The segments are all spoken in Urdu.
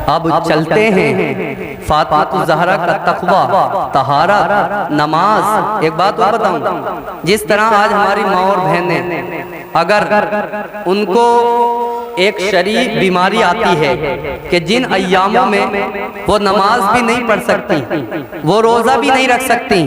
اب چلتے ہیں فاطمہ الزہرا کا تقویٰ، طہارت، نماز۔ ایک بات اور بتاؤں، جس طرح آج ہماری ماں اور بہنیں اگر ان کو ایک شرعی بیماری آتی ہے کہ جن ایاموں میں وہ نماز بھی نہیں پڑھ سکتی، وہ روزہ بھی نہیں رکھ سکتی،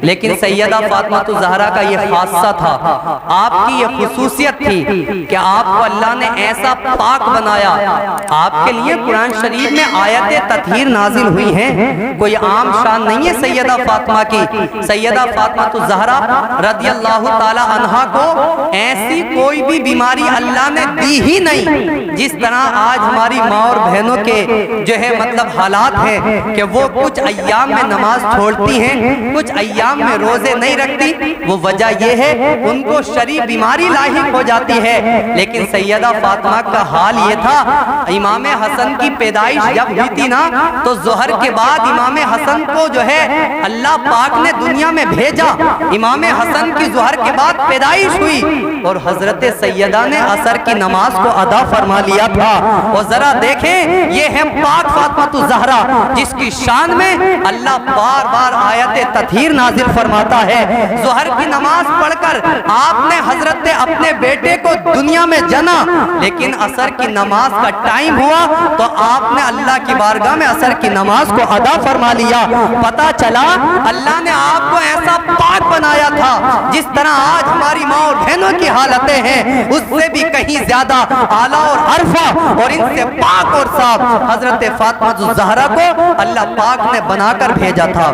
لیکن سیدہ فاطمہ الزہرا کا یہ خاصہ تھا، آپ کی یہ خصوصیت تھی کہ آپ کو اللہ نے ایسا پاک بنایا۔ آپ کے لیے قرآن شریف میں آیت تطہیر نازل ہوئی ہیں، کوئی عام شان نہیں ہے سیدہ فاطمہ کی۔ سیدہ فاطمہ الزہرا رضی اللہ تعالی عنہا کو ایسی کوئی بھی بیماری اللہ نے دی ہی نہیں، جس طرح آج ہماری ماں اور بہنوں کے جو ہے مطلب حالات ہیں کہ وہ کچھ ایام میں نماز چھوڑتی ہیں، کچھ ایام میں روزے نہیں رکھتی۔ وہ وجہ یہ ہے ان کو شرعی بیماری لاحق ہو جاتی ہے، لیکن سیدہ فاطمہ کا حال یہ تھا، امام حسن کی پیدائش جب ہوئی تھی نا تو ظہر کے بعد امام حسن کو جو ہے اللہ پاک نے دنیا میں بھیجا۔ امام حسن کی ظہر کے بعد پیدائش ہوئی اور حضرت سیدہ نے عصر کی نماز کو ادا فرما لیا تھا۔ اور ذرا دیکھیں یہ ہے پاک فاطمہ الزہرا جس کی شان میں اللہ بار بار آیت تطہیر نازل فرماتا ہے۔ ظہر کی نماز پڑھ کر آپ نے حضرت اپنے بیٹے کو دنیا میں جنا، لیکن عصر کی نماز کا ٹائم ہوا تو آپ نے اللہ کی بارگاہ میں عصر کی نماز کو ادا فرما لیا۔ پتہ چلا اللہ نے آپ کو ایسا پاک بنایا تھا، جس طرح آج ہماری ماں اور بہنوں کی حالتیں ہیں اس سے بھی کہیں زیادہ اعلیٰ اور عرفہ اور ان سے پاک اور صاف حضرت فاطمہ الزہرا کو اللہ پاک نے بنا کر بھیجا تھا۔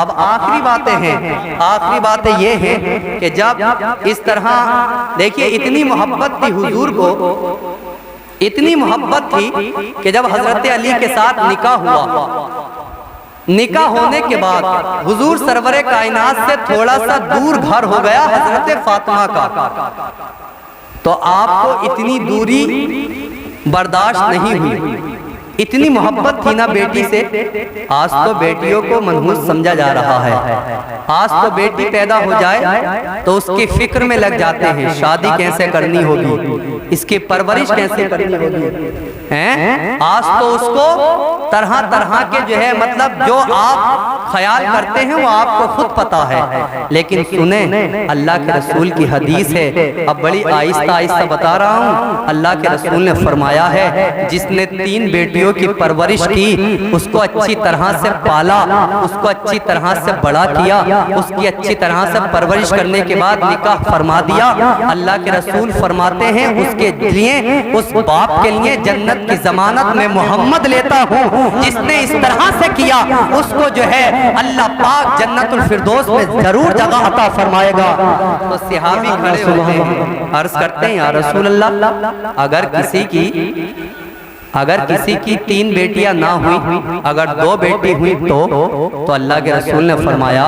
اب آخری باتیں ہیں، آخری باتیں یہ ہیں کہ جب اس طرح دیکھیے اتنی محبت تھی حضور کو، اتنی محبت تھی کہ جب حضرت علی کے ساتھ نکاح ہوا، نکاح ہونے کے بعد حضور سرور کائنات سے تھوڑا سا دور گھر ہو گیا حضرت فاطمہ کا، تو آپ کو اتنی دوری برداشت نہیں ہوئی، اتنی محبت تھی نا بیٹی سے۔ آج تو بیٹیوں کو منحوس سمجھا جا رہا ہے، آج تو بیٹی پیدا ہو جائے تو اس کی فکر میں لگ جاتے ہیں شادی کیسے کرنی ہوگی، اس کی پرورش کیسے کرنی ہوگی۔ آج تو اس کو طرح طرح کے جو ہے مطلب جو آپ خیال کرتے ہیں وہ آپ کو خود پتا ہے، لیکن سنیں اللہ کے رسول کی حدیث ہے، اب بڑی آہستہ آہستہ بتا رہا ہوں۔ اللہ کے رسول نے فرمایا ہے جس نے 3 بیٹیوں کی پرورش کی، اس کو اچھی طرح سے پالا، اس کو اچھی طرح سے بڑا کیا، اس کی اچھی طرح سے پرورش کرنے کے بعد نکاح فرما دیا، اللہ کے رسول فرماتے ہیں اس کے لیے، اس باپ کے لیے جنت کی ضمانت میں محمد لیتا ہوں۔ جس نے اس طرح سے کیا اس کو جو ہے اللہ پاک جنت الفردوس میں ضرور جگہ عطا فرمائے گا۔ تو صحابی کھڑے ہوتے ہیں، عرض کرتے ہیں یا رسول اللہ اگر کسی کی 3 بیٹیاں نہ ہوئی، اگر 2 بیٹی ہوئی تو اللہ کے رسول نے فرمایا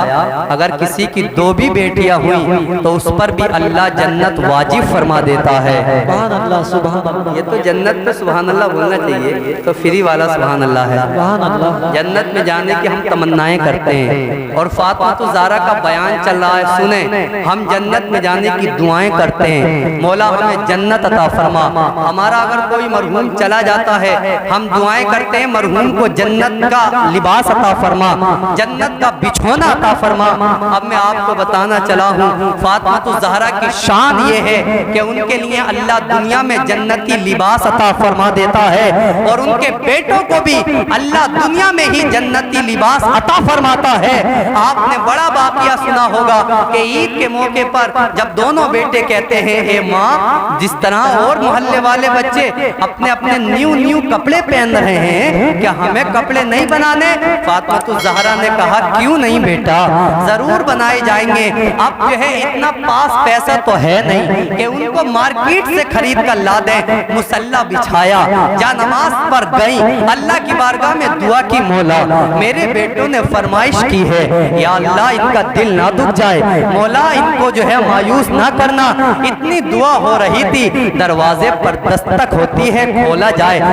اگر کسی کی 2 بھی بیٹیاں ہوئی تو اس پر بھی اللہ جنت واجب فرما دیتا ہے۔ سبحان اللہ سبحان اللہ، یہ تو جنت میں سبحان اللہ بولنا چاہیے، تو فری والا سبحان اللہ ہے۔ سبحان اللہ، جنت میں جانے کی ہم تمنائیں کرتے ہیں اور فاطمہ الزہرا کا بیان چل رہا ہے، سنیں ہم جنت میں جانے کی دعائیں کرتے ہیں، مولا ہمیں جنت عطا فرما۔ ہمارا اگر کوئی مرحوم چلا جاتا ہے ہم دعائیں کرتے ہیں مرحوم کو جنت کا لباس عطا فرما، جنت کا بچھونا عطا فرما۔ اب میں آپ کو بتانا چلا ہوں فاطمہ الزہرا کی شان یہ ہے کہ ان کے لیے اللہ دنیا میں جنتی لباس عطا فرما دیتا ہے اور ان کے بیٹوں کو بھی اللہ دنیا میں ہی جنتی لباس عطا فرماتا ہے۔ آپ نے بڑا واقعہ سنا ہوگا کہ عید کے موقع پر جب دونوں بیٹے کہتے ہیں اے ماں، جس طرح اور محلے والے بچے اپنے اپنے نیو کپڑے پہن رہے ہیں کیا ہمیں کپڑے نہیں بنانے؟ فاطمہ الزہرا نے کہا کیوں نہیں بیٹا، ضرور بنائے جائیں گے۔ اب جو ہے اتنا پاس پیسہ تو ہے نہیں کہ ان کو مارکیٹ سے خرید کر لا دیں، مصلی بچھایا، جا نماز پر گئی، اللہ کی بارگاہ میں دعا کی مولا میرے بیٹوں نے فرمائش کی ہے یا اللہ ان کا دل نہ دکھ جائے، مولا ان کو جو ہے مایوس نہ کرنا۔ اتنی دعا ہو رہی تھی، دروازے پر دستک ہوتی ہے، کھولا جائے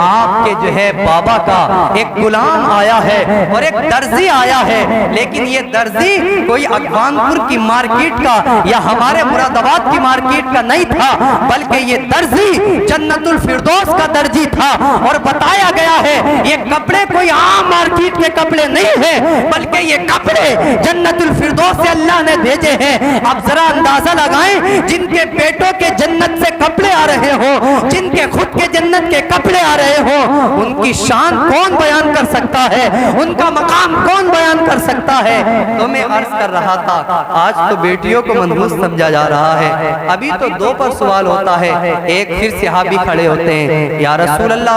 آپ کے جو ہے بابا کا ایک غلام آیا ہے اور ایک درزی آیا ہے، لیکن یہ درزی کوئی اقوانپور کی مارکیٹ کا یا ہمارے مراد آباد کی مارکیٹ کا نہیں تھا، بلکہ یہ درزی جنت الفردوس کا درزی تھا۔ اور بتایا گیا ہے یہ کپڑے کوئی عام مارکیٹ کے کپڑے نہیں ہیں، بلکہ یہ کپڑے جنت الفردوس سے اللہ نے بھیجے ہیں۔ اب ذرا اندازہ لگائیں، جن کے بیٹوں کے جنت سے کپڑے آ رہے ہوں، جن کے خود کے جنت کے کپڑے آ رہے ہوں، ان کی شان کون بیان کر سکتا ہے، ان کا مقام کون بیان کر سکتا ہے؟ تو میں عرض کر رہا تھا آج تو بیٹیوں کو منحوس سمجھا جا رہا ہے، ابھی تو دو پر سوال ہوتا ہے۔ ایک پھر صحابی کھڑے ہوتے ہیں، یا رسول اللہ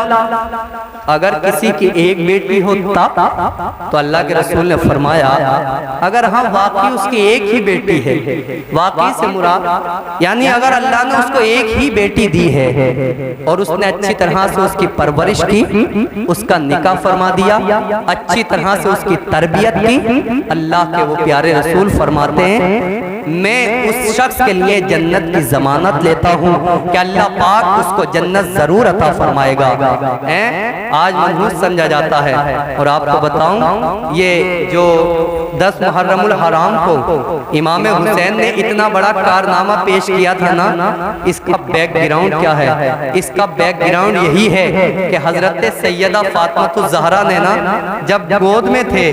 اگر کسی کی ایک بیٹی ہو تب؟ تو اللہ کے رسول نے فرمایا اگر ہاں واقعی اس کی ایک ہی بیٹی ہے، واقعی سے مراد یعنی اگر اللہ نے اس کو ایک ہی بیٹی دی ہے اور اس نے اچھی طرح سے اس کی پرورش کی، اس کا نکاح فرما دیا، اچھی طرح سے اس کی تربیت کی، اللہ کے وہ پیارے رسول فرماتے ہیں میں اس شخص کے لیے جنت کی ضمانت لیتا ہوں کہ اللہ پاک اس کو جنت ضرور عطا فرمائے گا۔ آج منحوس سمجھا جاتا ہے، اور آپ کو بتاؤں یہ جو 10 محرم الحرام کو امام حسین نے اتنا بڑا کارنامہ پیش کیا تھا نا، اس کا بیک گراؤنڈ کیا ہے؟ اس کا بیک گراؤنڈ یہی ہے کہ حضرت سیدہ فاطمہ الزہرا نے نا جب گود میں تھے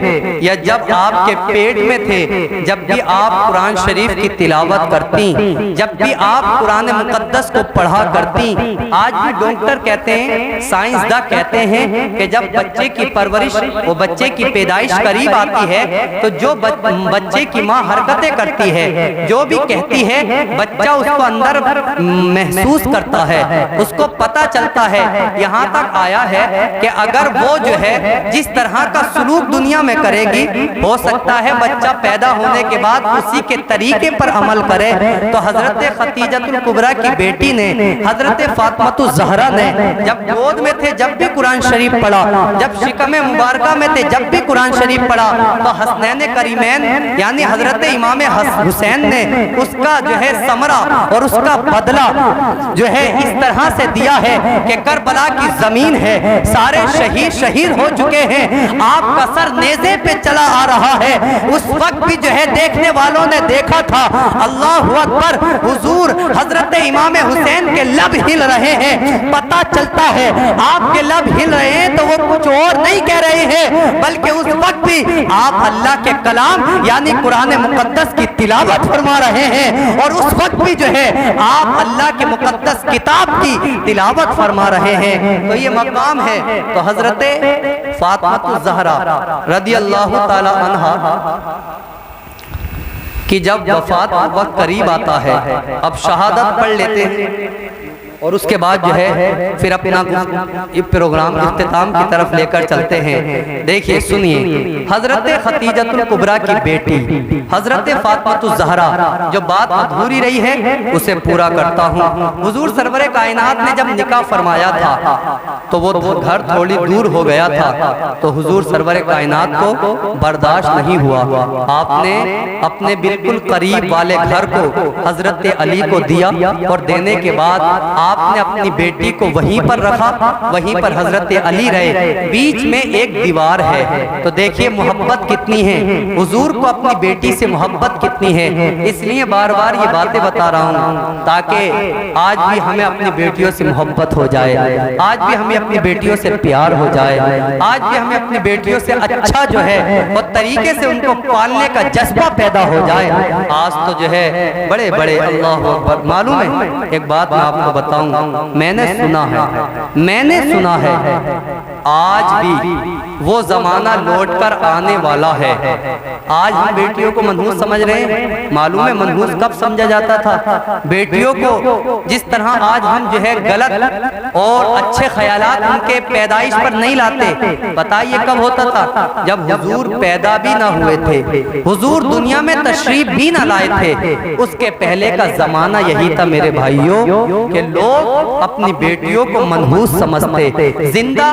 یا جب آپ کے پیٹ میں تھے، جب بھی آپ قرآن شریف کی تلاوت کرتی، جب بھی آپ قرآن مقدس کو پڑھا کرتی، آج بھی ڈاکٹر کہتے ہیں، سائنسداں کہتے ہیں کہ جب بچے کی پرورش وہ بچے کی پیدائش قریب آتی ہے تو جو بچے کی ماں حرکتیں کرتی ہے، جو بھی کہتی ہے، بچہ اس کو اندر محسوس کرتا ہے، اس کو پتہ چلتا ہے۔ یہاں تک آیا ہے کہ اگر وہ جو ہے جس طرح کا سلوک دنیا میں کرے گی، ہو سکتا ہے بچہ پیدا ہونے کے بعد اسی کے طریقے پر عمل کرے۔ تو حضرت خدیجۃ الکبریٰ کی بیٹی نے، حضرت فاطمہ الزہرا نے جب گود میں تھے جب بھی قرآن شریف پڑھا، جب شکم مبارکہ میں تھے جب بھی قرآن شریف پڑھا، تو حسنین کریمین یعنی حضرت امام حسین نے اس کا جو ہے ثمرہ اور اس کا بدلہ جو ہے اس طرح سے دیا ہے کہ کربلا کی زمین ہے، سارے شہید ہو چکے ہیں، آپ کا سر نیزے پہ چلا آ رہا ہے۔ اس وقت بھی جو ہے دیکھنے والوں نے دیکھا تھا، اللہ اکبر، حضور حضرت امام حسین کے لب ہل رہے ہیں، پتہ چلتا ہے آپ کے لب ہل رہے ہیں تو وہ کچھ اور نہیں کہہ رہے ہیں، بلکہ اس وقت بھی آپ اللہ کے کلام یعنی قرآن مقدس کی تلاوت فرما رہے ہیں، اور اس وقت بھی جو ہے آپ اللہ کے مقدس کتاب کی تلاوت فرما رہے ہیں۔ تو یہ مقام ہے۔ تو حضرت فاطمہ الزہرا رضی اللہ تعالی عنہا کہ جب وفات وقت قریب آتا ہے، اب شہادت پڑھ لیتے ہیں اور اس کے بعد جو ہے پھر اپنا پروگرام اختتام کی طرف لے کر چلتے ہیں۔ دیکھیے سنیے، حضرت خدیجۃ الکبریٰ کی بیٹی حضرت فاطمہ الزہرا جو بات ادھوری رہی ہے اسے پورا کرتا ہوں۔ حضور سرور کائنات نے جب نکاح فرمایا تھا تو وہ گھر تھوڑی دور ہو گیا تھا، تو حضور سرور کائنات کو برداشت نہیں ہوا، آپ نے اپنے بالکل قریب والے گھر کو حضرت علی کو دیا، اور دینے کے بعد آپ نے اپنی بیٹی کو وہیں پر رکھا، وہیں پر حضرت علی رہے، بیچ میں ایک دیوار ہے۔ تو دیکھیے محبت کتنی ہے، حضور کو اپنی بیٹی سے محبت کتنی ہے۔ اس لیے بار بار یہ باتیں بتا رہا ہوں تاکہ آج بھی ہمیں اپنی بیٹیوں سے محبت ہو جائے، آج بھی ہمیں اپنی بیٹیوں سے پیار ہو جائے، آج بھی ہمیں اپنی بیٹیوں سے اچھا جو ہے وہ طریقے سے ان کو پالنے کا جذبہ پیدا ہو جائے۔ آج تو جو ہے بڑے بڑے اللہ اکبر، معلوم ہے ایک بات میں آپ کو بتاؤں، میں نے سنا ہے آج بھی وہ زمانہ لوٹ کر آنے والا ہے۔ آج ہم بیٹیوں کو منحوس سمجھ رہے ہیں، معلوم ہے منحوس کب سمجھا جاتا تھا؟ بیٹیوں کو جس طرح آج ہم جو ہے غلط اور اچھے خیالات ان کے پیدائش پر نہیں لاتے، بتائیے کب ہوتا تھا؟ جب حضور پیدا بھی نہ ہوئے تھے، حضور دنیا میں تشریف بھی نہ لائے تھے، اس کے پہلے کا زمانہ یہی تھا میرے بھائیوں کہ لوگ اپنی بیٹیوں کو منحوس سمجھتے، زندہ